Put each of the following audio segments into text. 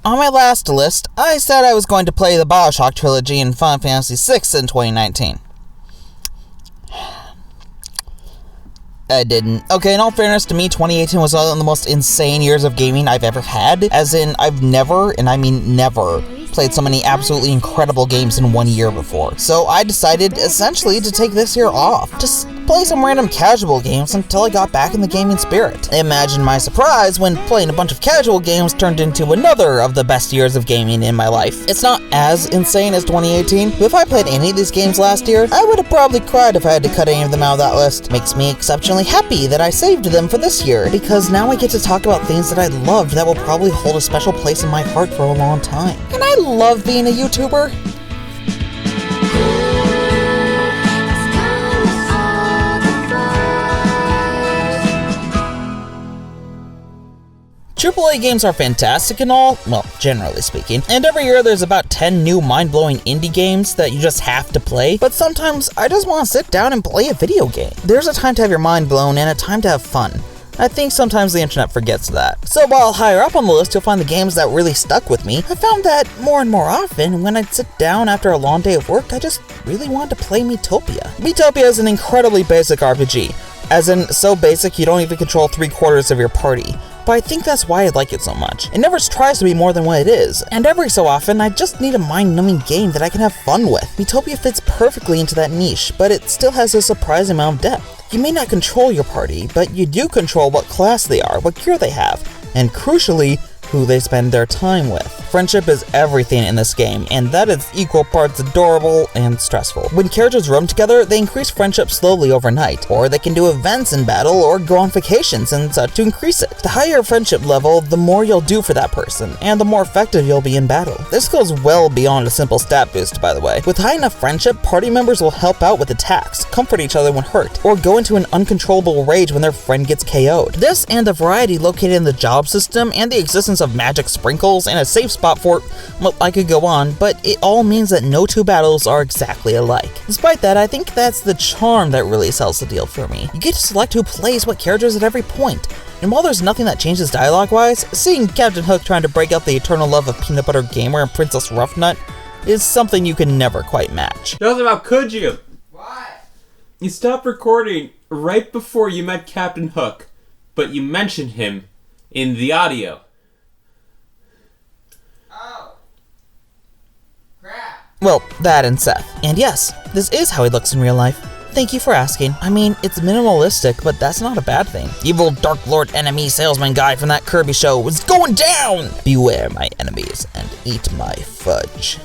On my last list, I said I was going to play the BioShock trilogy and Final Fantasy VI in 2019. I didn't. Okay, in all fairness, to me, 2018 was one of the most insane years of gaming I've ever had. As in, I've never, and I mean never, played so many absolutely incredible games in 1 year before. So I decided, essentially, to take this year off. Just play some random casual games until I got back in the gaming spirit. Imagine my surprise when playing a bunch of casual games turned into another of the best years of gaming in my life. It's not as insane as 2018, but if I played any of these games last year, I would have probably cried if I had to cut any of them out of that list. Makes me exceptionally happy that I saved them for this year, because now I get to talk about things that I loved that will probably hold a special place in my heart for a long time. And I love being a YouTuber. AAA games are fantastic and all, well, generally speaking, and every year there's about 10 new mind-blowing indie games that you just have to play, but sometimes I just want to sit down and play a video game. There's a time to have your mind blown and a time to have fun. I think sometimes the internet forgets that. So while higher up on the list you'll find the games that really stuck with me, I found that more and more often when I'd sit down after a long day of work, I just really wanted to play Miitopia. Miitopia is an incredibly basic RPG, as in so basic you don't even control 3/4 of your party. But I think that's why I like it so much. It never tries to be more than what it is, and every so often I just need a mind-numbing game that I can have fun with. Miitopia fits perfectly into that niche, but it still has a surprising amount of depth. You may not control your party, but you do control what class they are, what gear they have, and crucially, who they spend their time with. Friendship is everything in this game, and that is equal parts adorable and stressful. When characters roam together, they increase friendship slowly overnight, or they can do events in battle or go on vacations and such to increase it. The higher your friendship level, the more you'll do for that person, and the more effective you'll be in battle. This goes well beyond a simple stat boost, by the way. With high enough friendship, party members will help out with attacks, comfort each other when hurt, or go into an uncontrollable rage when their friend gets KO'd. This and the variety located in the job system and the existence of magic sprinkles and a safe spot for, well, I could go on, but it all means that no two battles are exactly alike. Despite that, I think that's the charm that really sells the deal for me. You get to select who plays what characters at every point. And while there's nothing that changes dialogue-wise, seeing Captain Hook trying to break out the eternal love of Peanut Butter Gamer and Princess Ruffnut is something you can never quite match. LittleZbot, could you? What? You stopped recording right before you met Captain Hook, but you mentioned him in the audio. Well, that and Seth. And yes, this is how he looks in real life. Thank you for asking. I mean, it's minimalistic, but that's not a bad thing. Evil Dark Lord enemy salesman guy from that Kirby show is going down! Beware my enemies and eat my fudge.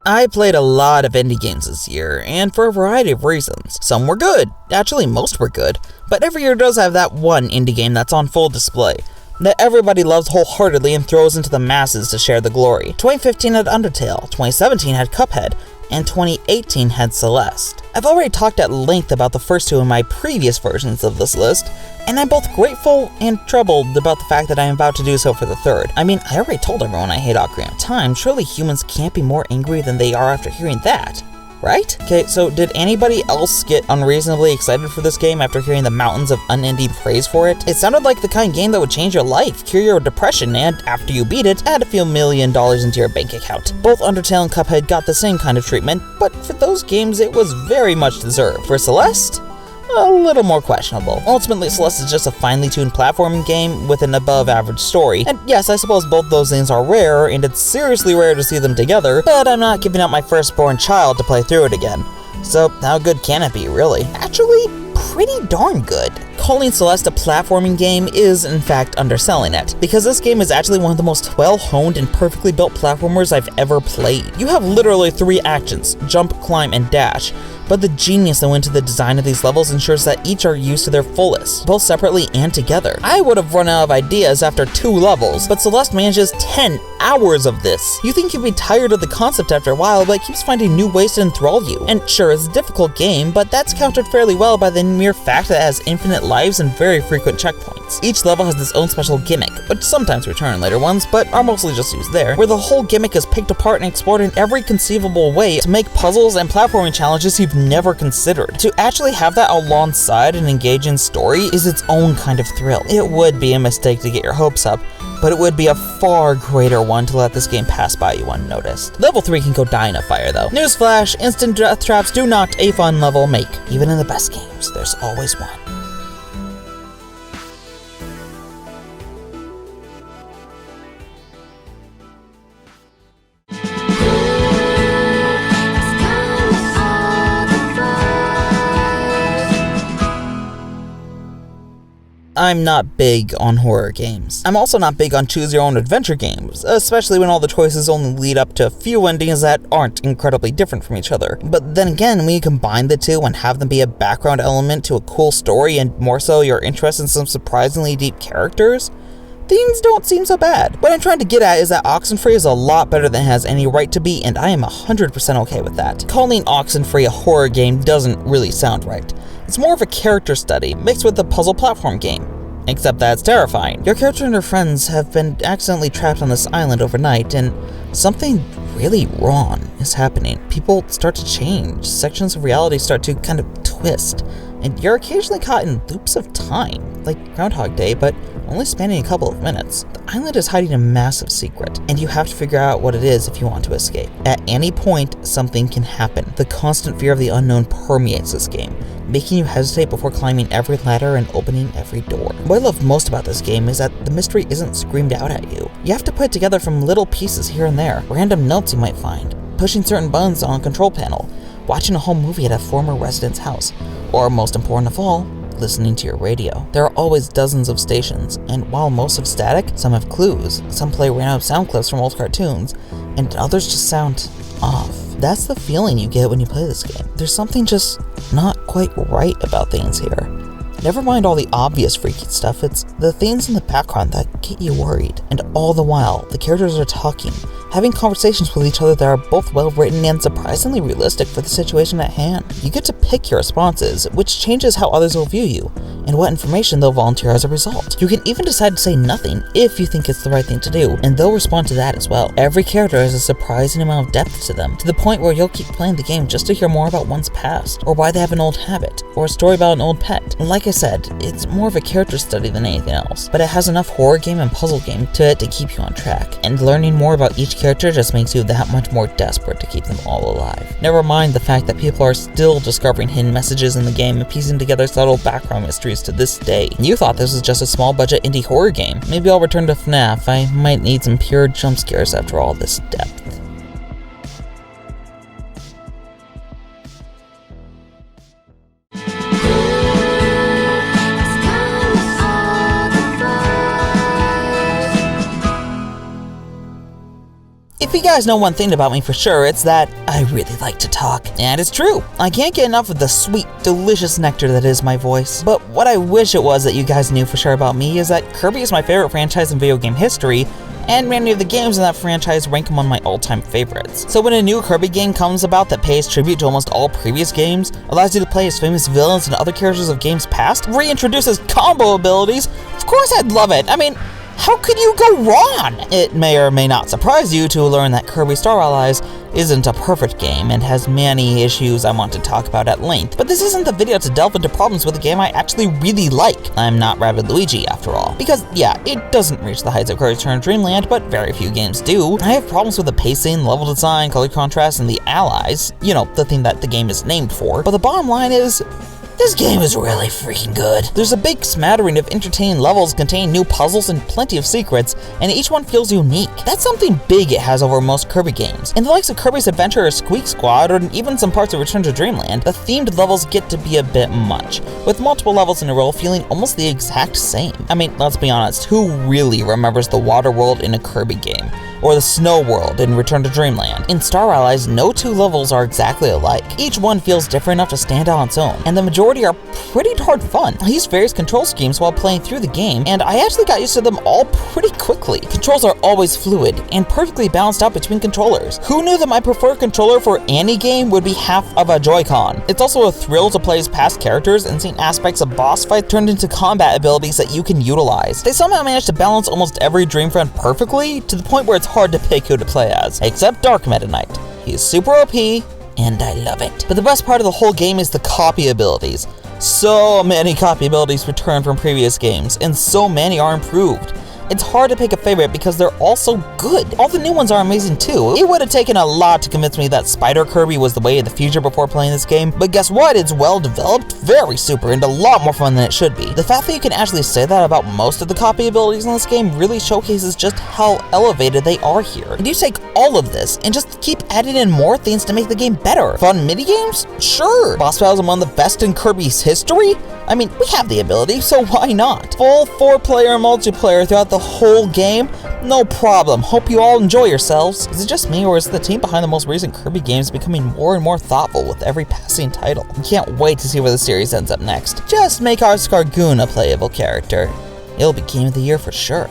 I played a lot of indie games this year, and for a variety of reasons. Some were good, actually most were good, but every year does have that one indie game that's on full display, that everybody loves wholeheartedly and throws into the masses to share the glory. 2015 had Undertale, 2017 had Cuphead, and 2018 had Celeste. I've already talked at length about the first two in my previous versions of this list, and I'm both grateful and troubled about the fact that I am about to do so for the third. I mean, I already told everyone I hate Ocarina of Time, surely humans can't be more angry than they are after hearing that, right? Okay, so did anybody else get unreasonably excited for this game after hearing the mountains of unending praise for it? It sounded like the kind of game that would change your life, cure your depression, and after you beat it, add a few $1 million into your bank account. Both Undertale and Cuphead got the same kind of treatment, but for those games it was very much deserved. For Celeste, a little more questionable. Ultimately, Celeste is just a finely tuned platforming game with an above-average story, and yes, I suppose both those things are rare, and it's seriously rare to see them together, but I'm not giving up my firstborn child to play through it again. So, how good can it be, really? Actually, pretty darn good. Calling Celeste a platforming game is, in fact, underselling it, because this game is actually one of the most well-honed and perfectly built platformers I've ever played. You have literally 3 actions, jump, climb, and dash, but the genius that went into the design of these levels ensures that each are used to their fullest, both separately and together. I would have run out of ideas after 2 levels, but Celeste manages 10 hours of this. You think you'd be tired of the concept after a while, but it keeps finding new ways to enthrall you. And sure, it's a difficult game, but that's countered fairly well by the mere fact that it has infinite lives and very frequent checkpoints. Each level has its own special gimmick, which sometimes return in later ones, but are mostly just used there, where the whole gimmick is picked apart and explored in every conceivable way to make puzzles and platforming challenges you've never considered. To actually have that alongside an engaging story is its own kind of thrill. It would be a mistake to get your hopes up, but it would be a far greater one to let this game pass by you unnoticed. Level 3 can go die in a fire though. Newsflash, instant death traps do not a fun level make. Even in the best games, there's always one. I'm not big on horror games. I'm also not big on choose-your-own-adventure games, especially when all the choices only lead up to a few endings that aren't incredibly different from each other. But then again, when you combine the two and have them be a background element to a cool story and more so your interest in some surprisingly deep characters, things don't seem so bad. What I'm trying to get at is that Oxenfree is a lot better than it has any right to be, and I am 100% okay with that. Calling Oxenfree a horror game doesn't really sound right. It's more of a character study mixed with a puzzle platform game. Except that it's terrifying. Your character and her friends have been accidentally trapped on this island overnight, and something really wrong is happening. People start to change, sections of reality start to kind of twist, and you're occasionally caught in loops of time, like Groundhog Day, but only spanning a couple of minutes. The island is hiding a massive secret, and you have to figure out what it is if you want to escape. At any point, something can happen. The constant fear of the unknown permeates this game, making you hesitate before climbing every ladder and opening every door. What I love most about this game is that the mystery isn't screamed out at you. You have to put it together from little pieces here and there, random notes you might find, pushing certain buttons on a control panel, watching a home movie at a former resident's house, or most important of all, listening to your radio. There are always dozens of stations, and while most have static, some have clues, some play random sound clips from old cartoons, and others just sound off. That's the feeling you get when you play this game. There's something just not quite right about things here. Never mind all the obvious freaky stuff, it's the things in the background that get you worried. And all the while, the characters are talking, having conversations with each other that are both well written and surprisingly realistic for the situation at hand. You get to pick your responses, which changes how others will view you, and what information they'll volunteer as a result. You can even decide to say nothing if you think it's the right thing to do, and they'll respond to that as well. Every character has a surprising amount of depth to them, to the point where you'll keep playing the game just to hear more about one's past, or why they have an old habit, or a story about an old pet. Like I said, it's more of a character study than anything else, but it has enough horror game and puzzle game to it to keep you on track, and learning more about each character just makes you that much more desperate to keep them all alive. Never mind the fact that people are still discovering hidden messages in the game and piecing together subtle background mysteries to this day. You thought this was just a small budget indie horror game. Maybe I'll return to FNAF. I might need some pure jump scares after all this depth. If you guys know one thing about me for sure, it's that I really like to talk. And it's true. I can't get enough of the sweet, delicious nectar that is my voice. But what I wish it was that you guys knew for sure about me is that Kirby is my favorite franchise in video game history, and many of the games in that franchise rank among my all-time favorites. So when a new Kirby game comes about that pays tribute to almost all previous games, allows you to play as famous villains and other characters of games past, reintroduces combo abilities, of course I'd love it. I mean, how could you go wrong? It may or may not surprise you to learn that Kirby Star Allies isn't a perfect game and has many issues I want to talk about at length, but this isn't the video to delve into problems with a game I actually really like. I'm not Rabbid Luigi after all. Because yeah, it doesn't reach the heights of Kirby's Return to Dreamland, but very few games do. I have problems with the pacing, level design, color contrast, and the allies, you know, the thing that the game is named for, but the bottom line is, this game is really freaking good. There's a big smattering of entertaining levels containing new puzzles and plenty of secrets, and each one feels unique. That's something big it has over most Kirby games. In the likes of Kirby's Adventure or Squeak Squad, or even some parts of Return to Dreamland, the themed levels get to be a bit much, with multiple levels in a row feeling almost the exact same. I mean, let's be honest, who really remembers the water world in a Kirby game? or the snow world in Return to Dreamland. In Star Allies, no two levels are exactly alike. Each one feels different enough to stand out on its own, and the majority are pretty darn fun. I used various control schemes while playing through the game, and I actually got used to them all pretty quickly. Controls are always fluid and perfectly balanced out between controllers. Who knew that my preferred controller for any game would be half of a Joy-Con? It's also a thrill to play as past characters and seeing aspects of boss fights turned into combat abilities that you can utilize. They somehow managed to balance almost every Dream Friend perfectly, to the point where it's hard to pick who to play as, except Dark Meta Knight. He's super OP, and I love it. But the best part of the whole game is the copy abilities. So many copy abilities returned from previous games, and so many are improved. It's hard to pick a favorite because they're all so good. All the new ones are amazing too. It would have taken a lot to convince me that Spider Kirby was the way of the future before playing this game, but guess what? It's well developed, very super, and a lot more fun than it should be. The fact that you can actually say that about most of the copy abilities in this game really showcases just how elevated they are here. And you take all of this and just keep adding in more things to make the game better. Fun minigames? Sure. Boss battles among the best in Kirby's history? I mean, we have the ability, so why not? Full 4-player multiplayer throughout the whole game? No problem. Hope you all enjoy yourselves. Is it just me, or is the team behind the most recent Kirby games becoming more and more thoughtful with every passing title? I can't wait to see where the series ends up next. Just make our Scargoon a playable character. It'll be Game of the Year for sure.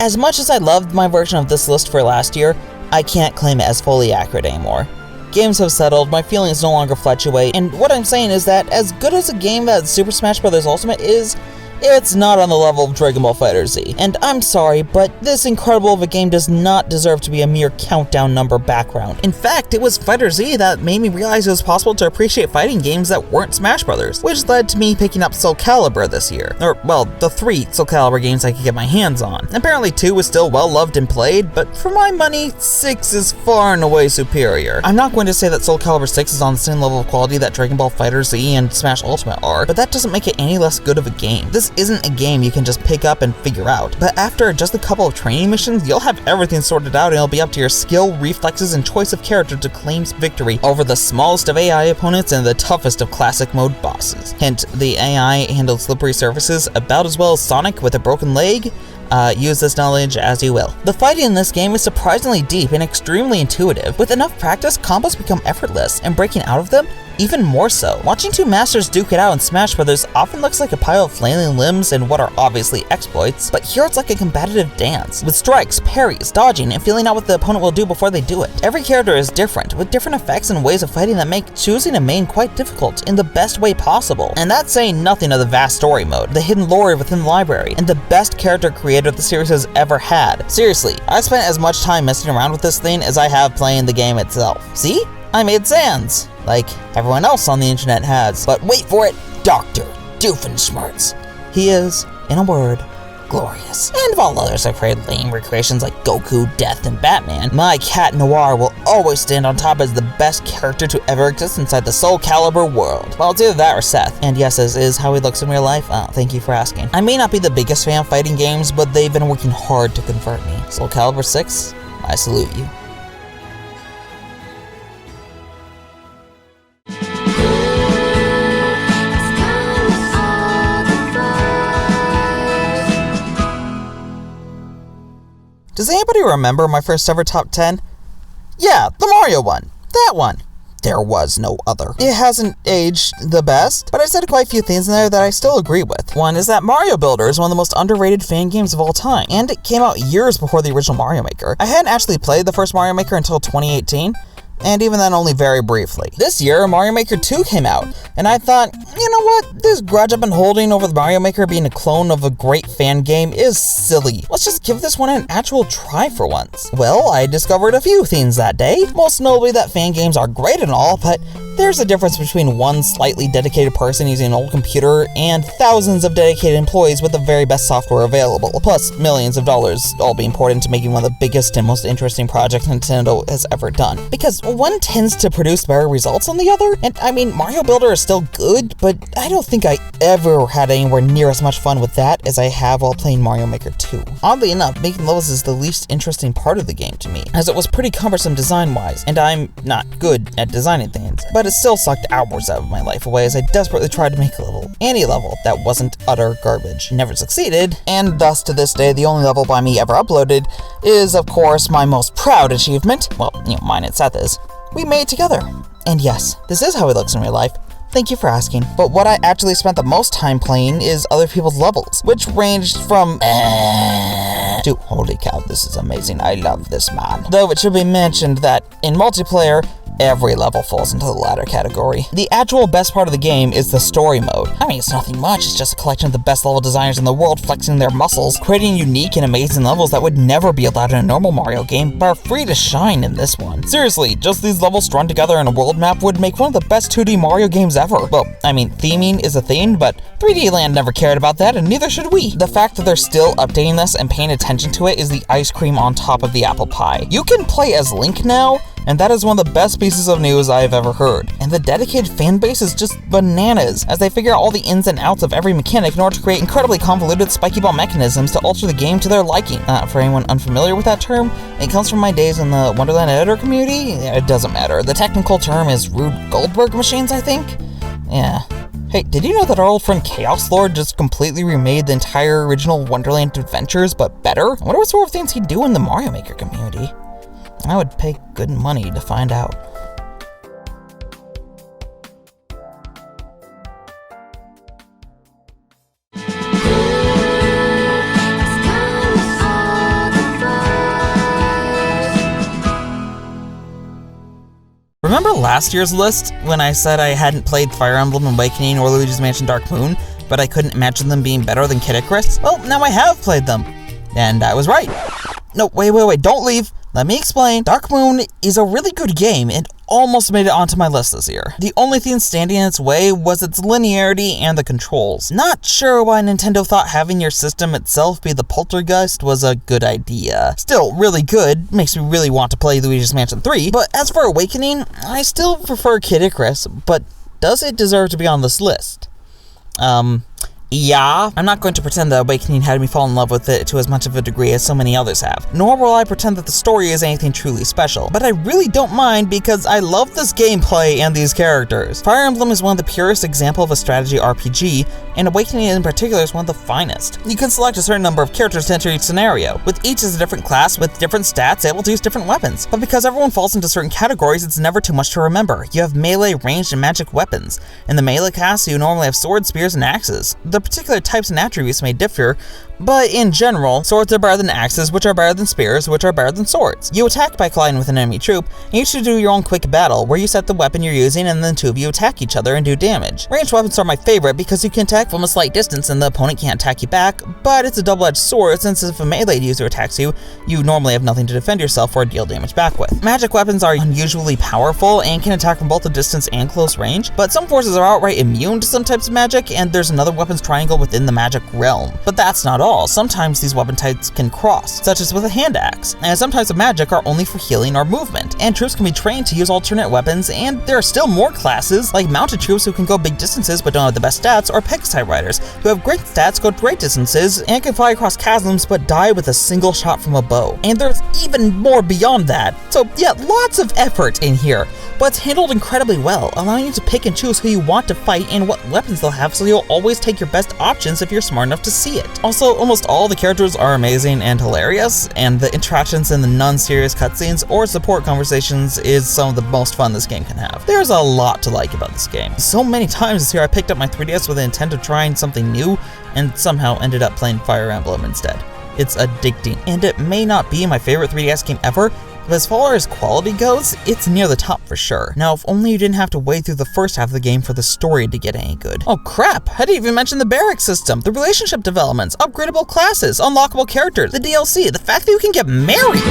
As much as I loved my version of this list for last year, I can't claim it as fully accurate anymore. Games have settled, my feelings no longer fluctuate, and what I'm saying is that as good as a game that Super Smash Bros. Ultimate is, it's not on the level of Dragon Ball FighterZ. And I'm sorry, but this incredible of a game does not deserve to be a mere countdown number background. In fact, it was FighterZ that made me realize it was possible to appreciate fighting games that weren't Smash Brothers, which led to me picking up Soulcalibur this year. Or, well, the 3 Soulcalibur games I could get my hands on. Apparently 2 is still well loved and played, but for my money, 6 is far and away superior. I'm not going to say that Soulcalibur 6 is on the same level of quality that Dragon Ball FighterZ and Smash Ultimate are, but that doesn't make it any less good of a game. This isn't a game you can just pick up and figure out, but after just a couple of training missions, you'll have everything sorted out and it'll be up to your skill, reflexes, and choice of character to claim victory over the smallest of AI opponents and the toughest of classic mode bosses. Hint, the AI handled slippery surfaces about as well as Sonic with a broken leg. Use this knowledge as you will. The fighting in this game is surprisingly deep and extremely intuitive. With enough practice, combos become effortless, and breaking out of them, even more so. Watching two masters duke it out in Smash Bros. Often looks like a pile of flailing limbs and what are obviously exploits, but here it's like a combative dance, with strikes, parries, dodging, and feeling out what the opponent will do before they do it. Every character is different, with different effects and ways of fighting that make choosing a main quite difficult in the best way possible. And that's saying nothing of the vast story mode, the hidden lore within the library, and the best character creator the series has ever had. Seriously, I spent as much time messing around with this thing as I have playing the game itself. See? I made Sans, like everyone else on the internet has. But wait for it, Dr. Doofenshmirtz. He is, in a word, glorious. And of all others I've created lame recreations like Goku, Death, and Batman, my cat Noir will always stand on top as the best character to ever exist inside the Soulcalibur world. Well, it's either that or Seth, and yes, this is how he looks in real life. Thank you for asking. I may not be the biggest fan of fighting games, but they've been working hard to convert me. Soulcalibur VI, I salute you. Does anybody remember my first ever top 10? Yeah, the Mario one. That one. There was no other. It hasn't aged the best, but I said quite a few things in there that I still agree with. One is that Mario Builder is one of the most underrated fan games of all time, and it came out years before the original Mario Maker. I hadn't actually played the first Mario Maker until 2018, and even then only very briefly. This year, Mario Maker 2 came out, and I thought, you know what, this grudge I've been holding over the Mario Maker being a clone of a great fan game is silly. Let's just give this one an actual try for once. Well, I discovered a few things that day, most notably that fan games are great and all, but There's a difference between one slightly dedicated person using an old computer and thousands of dedicated employees with the very best software available, plus millions of dollars all being poured into making one of the biggest and most interesting projects Nintendo has ever done. Because one tends to produce better results than the other, and I mean, Mario Builder is still good, but I don't think I ever had anywhere near as much fun with that as I have while playing Mario Maker 2. Oddly enough, making levels is the least interesting part of the game to me, as it was pretty cumbersome design-wise, and I'm not good at designing things, but it still sucked hours out of my life away as I desperately tried to make a level, any level, that wasn't utter garbage. Never succeeded, and thus to this day the only level by me ever uploaded is, of course, my most proud achievement, well, mine and Seth's. We made it together. And yes, this is how it looks in real life. Thank you for asking. But what I actually spent the most time playing is other people's levels, which ranged from to holy cow, this is amazing, I love this man. Though it should be mentioned that in multiplayer, every level falls into the latter category. The actual best part of the game is the story mode. I mean, it's nothing much, it's just a collection of the best level designers in the world flexing their muscles, creating unique and amazing levels that would never be allowed in a normal Mario game, but are free to shine in this one. Seriously, just these levels strung together in a world map would make one of the best 2D Mario games ever. Well, I mean, theming is a thing, but 3D Land never cared about that, and neither should we. The fact that they're still updating this and paying attention to it is the ice cream on top of the apple pie. You can play as Link now, and that is one of the best pieces of news I have ever heard. And the dedicated fan base is just bananas, as they figure out all the ins and outs of every mechanic in order to create incredibly convoluted spiky ball mechanisms to alter the game to their liking. For anyone unfamiliar with that term, it comes from my days in the Wonderland editor community. It doesn't matter. The technical term is Rube Goldberg machines, I think? Yeah. Hey, did you know that our old friend Chaos Lord just completely remade the entire original Wonderland Adventures, but better? I wonder what sort of things he'd do in the Mario Maker community. I would pay good money to find out. Remember last year's list when I said I hadn't played Fire Emblem Awakening or Luigi's Mansion Dark Moon, but I couldn't imagine them being better than Kid Icarus? Well, now I have played them, and I was right. No, wait, don't leave. Let me explain. Dark Moon is a really good game and almost made it onto my list this year. The only thing standing in its way was its linearity and the controls. Not sure why Nintendo thought having your system itself be the poltergeist was a good idea. Still, really good, makes me really want to play Luigi's Mansion 3, but as for Awakening, I still prefer Kid Icarus, but does it deserve to be on this list? Yeah, I'm not going to pretend that Awakening had me fall in love with it to as much of a degree as so many others have, nor will I pretend that the story is anything truly special, but I really don't mind because I love this gameplay and these characters. Fire Emblem is one of the purest examples of a strategy RPG, and Awakening in particular is one of the finest. You can select a certain number of characters to enter each scenario, with each as a different class with different stats able to use different weapons, but because everyone falls into certain categories, it's never too much to remember. You have melee, ranged, and magic weapons. In the melee class, you normally have swords, spears, and axes. The particular types and attributes may differ, but in general, swords are better than axes, which are better than spears, which are better than swords. You attack by colliding with an enemy troop, and you should do your own quick battle, where you set the weapon you're using and then two of you attack each other and do damage. Ranged weapons are my favorite because you can attack from a slight distance and the opponent can't attack you back, but it's a double-edged sword since if a melee user attacks you, you normally have nothing to defend yourself or deal damage back with. Magic weapons are unusually powerful and can attack from both a distance and close range, but some forces are outright immune to some types of magic, and there's another weapons triangle within the magic realm. But that's not all. Sometimes these weapon types can cross, such as with a hand axe, and some types of magic are only for healing or movement, and troops can be trained to use alternate weapons, and there are still more classes, like mounted troops who can go big distances but don't have the best stats, or Pegasus riders, who have great stats, go great distances, and can fly across chasms but die with a single shot from a bow. And there's even more beyond that. So yeah, lots of effort in here, but it's handled incredibly well, allowing you to pick and choose who you want to fight and what weapons they'll have, so you'll always take your best options if you're smart enough to see it. Also, almost all the characters are amazing and hilarious, and the interactions in the non-serious cutscenes or support conversations is some of the most fun this game can have. There's a lot to like about this game. So many times this year I picked up my 3DS with the intent of trying something new, and somehow ended up playing Fire Emblem instead. It's addicting, and it may not be my favorite 3DS game ever, but as far as quality goes, it's near the top for sure. Now, if only you didn't have to wade through the first half of the game for the story to get any good. Oh crap, I didn't even mention the barrack system, the relationship developments, upgradable classes, unlockable characters, the DLC, the fact that you can get married.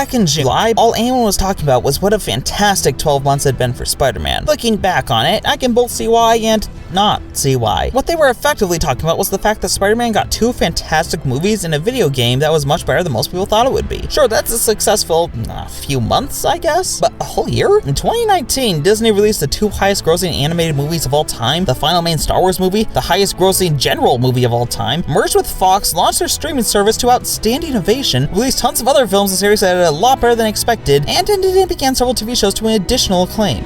Back in July, all anyone was talking about was what a fantastic 12 months had been for Spider-Man. Looking back on it, I can both see why and not see why. What they were effectively talking about was the fact that Spider-Man got 2 fantastic movies and a video game that was much better than most people thought it would be. Sure, that's a successful few months, I guess, but a whole year? In 2019, Disney released the 2 highest grossing animated movies of all time, the final main Star Wars movie, the highest grossing general movie of all time, merged with Fox, launched their streaming service to outstanding ovation, released tons of other films and series that did a lot better than expected, and ended and began several TV shows to an additional acclaim.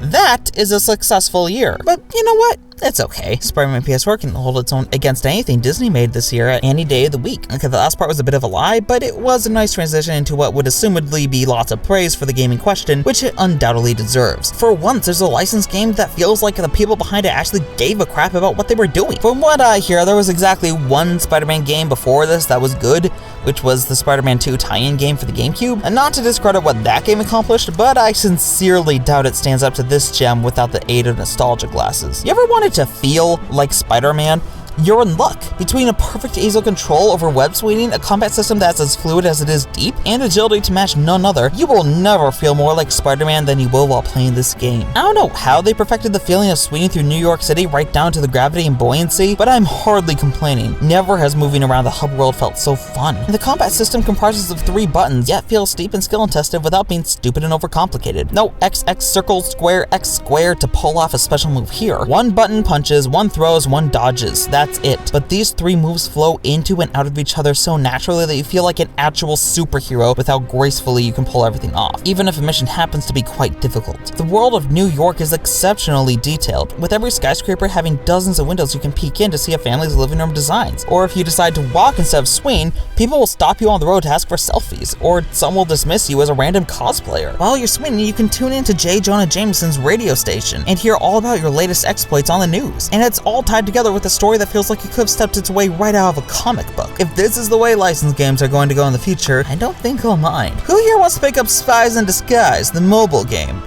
That is a successful year. But you know what? It's okay. Spider-Man PS4 can hold its own against anything Disney made this year at any day of the week. Okay, the last part was a bit of a lie, but it was a nice transition into what would assumedly be lots of praise for the game in question, which it undoubtedly deserves. For once, there's a licensed game that feels like the people behind it actually gave a crap about what they were doing. From what I hear, there was exactly one Spider-Man game before this that was good, which was the Spider-Man 2 tie-in game for the GameCube. And not to discredit what that game accomplished, but I sincerely doubt it stands up to this gem without the aid of nostalgia glasses. You ever wanted to feel like Spider-Man? You're in luck. Between a perfect ease of control over web swinging, a combat system that's as fluid as it is deep, and agility to match none other, you will never feel more like Spider-Man than you will while playing this game. I don't know how they perfected the feeling of swinging through New York City right down to the gravity and buoyancy, but I'm hardly complaining. Never has moving around the hub world felt so fun. And the combat system comprises of 3 buttons, yet feels steep and skill tested without being stupid and overcomplicated. No XX circle, square, X square to pull off a special move here. 1 button punches, 1 throws, 1 dodges. That's it. But these 3 moves flow into and out of each other so naturally that you feel like an actual superhero with how gracefully you can pull everything off, even if a mission happens to be quite difficult. The world of New York is exceptionally detailed, with every skyscraper having dozens of windows you can peek in to see a family's living room designs. Or if you decide to walk instead of swing, people will stop you on the road to ask for selfies, or some will dismiss you as a random cosplayer. While you're swinging, you can tune into J. Jonah Jameson's radio station and hear all about your latest exploits on the news. And it's all tied together with a story that feels like it could have stepped its way right out of a comic book. If this is the way licensed games are going to go in the future, I don't think I'll mind. Who here wants to pick up Spies in Disguise, the mobile game?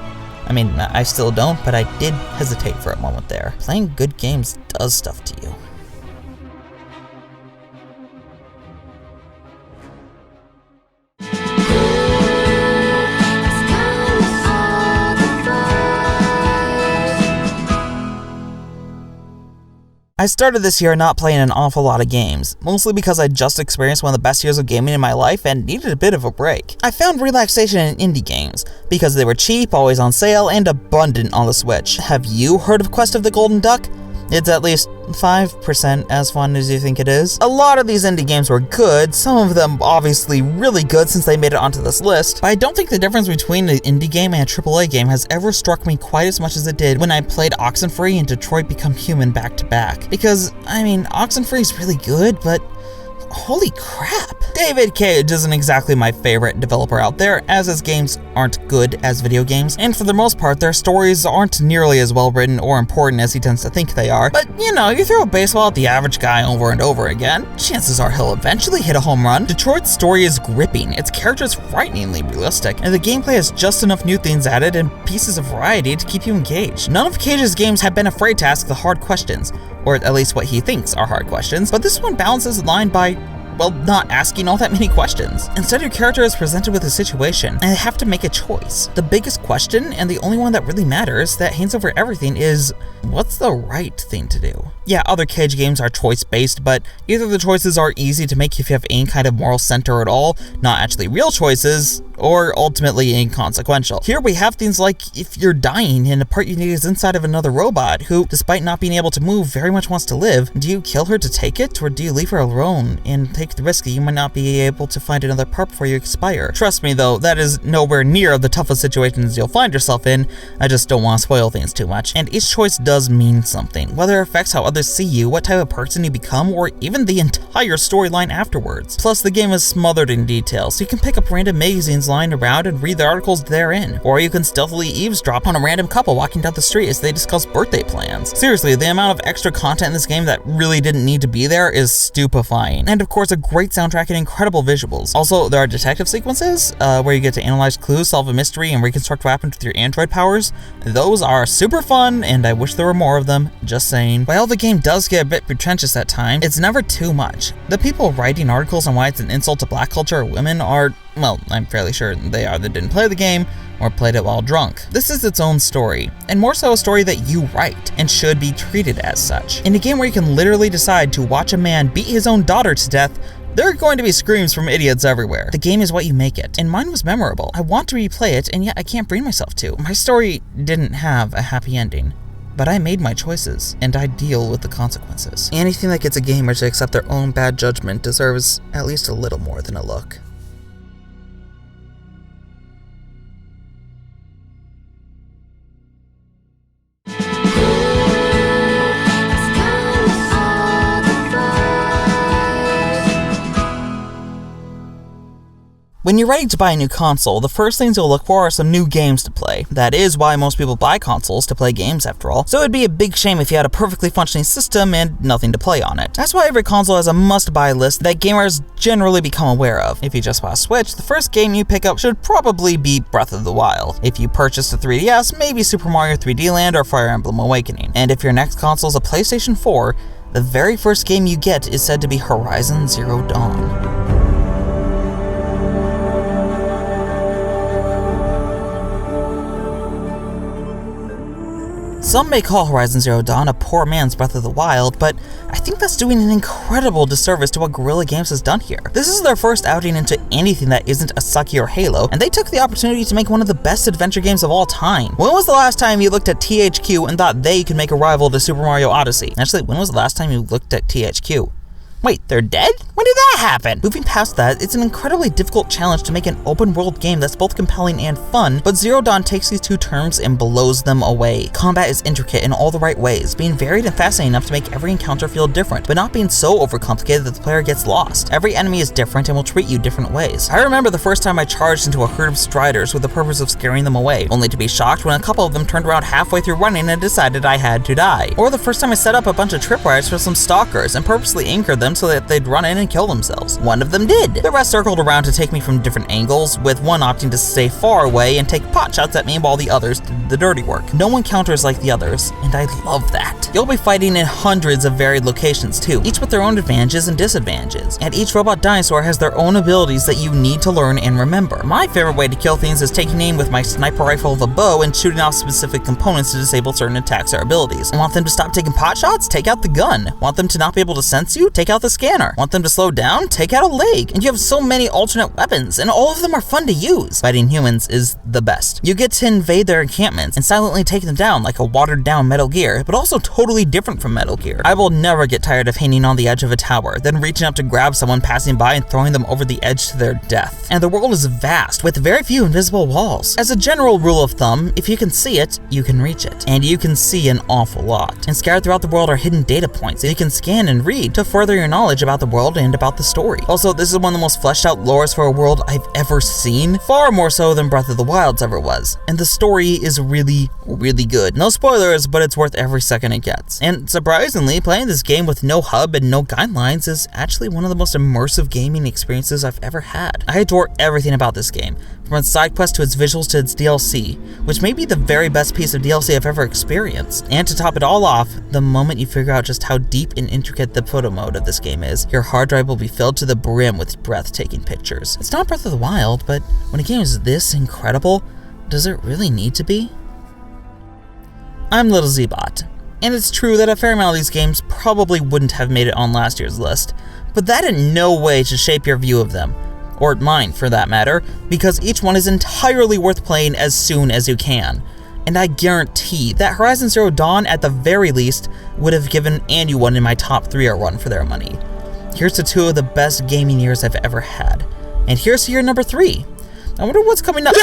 I mean, I still don't, but I did hesitate for a moment there. Playing good games does stuff to you. I started this year not playing an awful lot of games, mostly because I just experienced one of the best years of gaming in my life and needed a bit of a break. I found relaxation in indie games, because they were cheap, always on sale, and abundant on the Switch. Have you heard of Quest of the Golden Duck? It's at least 5% as fun as you think it is. A lot of these indie games were good, some of them obviously really good since they made it onto this list, but I don't think the difference between an indie game and a AAA game has ever struck me quite as much as it did when I played Oxenfree and Detroit Become Human back to back. Because, I mean, Oxenfree is really good, but holy crap. David Cage isn't exactly my favorite developer out there, as his games aren't good as video games, and for the most part, their stories aren't nearly as well written or important as he tends to think they are. But, you know, you throw a baseball at the average guy over and over again, chances are he'll eventually hit a home run. Detroit's story is gripping, its characters frighteningly realistic, and the gameplay has just enough new things added and pieces of variety to keep you engaged. None of Cage's games have been afraid to ask the hard questions, or at least what he thinks are hard questions, but this one balances the line by, well, not asking all that many questions. Instead, your character is presented with a situation, and they have to make a choice. The biggest question, and the only one that really matters, that hangs over everything is, what's the right thing to do? Yeah, other Cage games are choice-based, but either the choices are easy to make if you have any kind of moral center at all, not actually real choices, or ultimately inconsequential. Here we have things like, if you're dying and the part you need is inside of another robot who, despite not being able to move, very much wants to live, do you kill her to take it, or do you leave her alone and take the risk that you might not be able to find another part before you expire? Trust me though, that is nowhere near the toughest situations you'll find yourself in. I just don't want to spoil things too much. And each choice does mean something, whether it affects how others see you, what type of person you become, or even the entire storyline afterwards. Plus, the game is smothered in detail, so you can pick up random magazines lying around and read the articles therein, or you can stealthily eavesdrop on a random couple walking down the street as they discuss birthday plans. Seriously, the amount of extra content in this game that really didn't need to be there is stupefying. And of course, a great soundtrack and incredible visuals. Also, there are detective sequences, where you get to analyze clues, solve a mystery, and reconstruct what happened with your android powers. Those are super fun, and I wish there were more of them, just saying. While the game does get a bit pretentious at times, it's never too much. The people writing articles on why it's an insult to black culture or women are, well, I'm fairly sure they either didn't play the game or played it while drunk. This is its own story, and more so a story that you write, and should be treated as such. In a game where you can literally decide to watch a man beat his own daughter to death, there are going to be screams from idiots everywhere. The game is what you make it, and mine was memorable. I want to replay it, and yet I can't bring myself to. My story didn't have a happy ending, but I made my choices, and I deal with the consequences. Anything that gets a gamer to accept their own bad judgment deserves at least a little more than a look. When you're ready to buy a new console, the first things you'll look for are some new games to play. That is why most people buy consoles, to play games after all, so it'd be a big shame if you had a perfectly functioning system and nothing to play on it. That's why every console has a must-buy list that gamers generally become aware of. If you just bought a Switch, the first game you pick up should probably be Breath of the Wild. If you purchased a 3DS, maybe Super Mario 3D Land or Fire Emblem Awakening. And if your next console is a PlayStation 4, the very first game you get is said to be Horizon Zero Dawn. Some may call Horizon Zero Dawn a poor man's Breath of the Wild, but I think that's doing an incredible disservice to what Guerrilla Games has done here. This is their first outing into anything that isn't a sucky or Halo, and they took the opportunity to make one of the best adventure games of all time. When was the last time you looked at THQ and thought they could make a rival to Super Mario Odyssey? Actually, when was the last time you looked at THQ? Wait, they're dead? When did that happen? Moving past that, it's an incredibly difficult challenge to make an open world game that's both compelling and fun, but Zero Dawn takes these two terms and blows them away. Combat is intricate in all the right ways, being varied and fascinating enough to make every encounter feel different, but not being so overcomplicated that the player gets lost. Every enemy is different and will treat you different ways. I remember the first time I charged into a herd of striders with the purpose of scaring them away, only to be shocked when a couple of them turned around halfway through running and decided I had to die. Or the first time I set up a bunch of tripwires for some stalkers and purposely anchored them so that they'd run in and kill themselves. One of them did. The rest circled around to take me from different angles, with one opting to stay far away and take pot shots at me while the others did the dirty work. No one counters like the others, and I love that. You'll be fighting in hundreds of varied locations too, each with their own advantages and disadvantages, and each robot dinosaur has their own abilities that you need to learn and remember. My favorite way to kill things is taking aim with my sniper rifle of a bow and shooting off specific components to disable certain attacks or abilities. Want them to stop taking pot shots? Take out the gun. Want them to not be able to sense you? Take out the scanner. Want them to slow down? Take out a leg. And you have so many alternate weapons, and all of them are fun to use. Fighting humans is the best. You get to invade their encampments and silently take them down like a watered down Metal Gear, but also totally different from Metal Gear. I will never get tired of hanging on the edge of a tower, then reaching up to grab someone passing by and throwing them over the edge to their death. And the world is vast, with very few invisible walls. As a general rule of thumb, if you can see it, you can reach it. And you can see an awful lot. And scattered throughout the world are hidden data points that you can scan and read to further your knowledge about the world and about the story. Also, this is one of the most fleshed out lores for a world I've ever seen, far more so than Breath of the Wild's ever was. And the story is really, really good. No spoilers, but it's worth every second it gets. And surprisingly, playing this game with no hub and no guidelines is actually one of the most immersive gaming experiences I've ever had. I adore everything about this game, from its side quest to its visuals to its DLC, which may be the very best piece of DLC I've ever experienced. And to top it all off, the moment you figure out just how deep and intricate the photo mode of this game is, your hard drive will be filled to the brim with breathtaking pictures. It's not Breath of the Wild, but when a game is this incredible, does it really need to be? I'm LittleZbot, and it's true that a fair amount of these games probably wouldn't have made it on last year's list, but that in no way should shape your view of them, or mine for that matter, because each one is entirely worth playing as soon as you can. And I guarantee that Horizon Zero Dawn, at the very least, would have given anyone in my top 3 a run for their money. Here's to 2 of the best gaming years I've ever had. And here's to year number 3. I wonder what's coming up.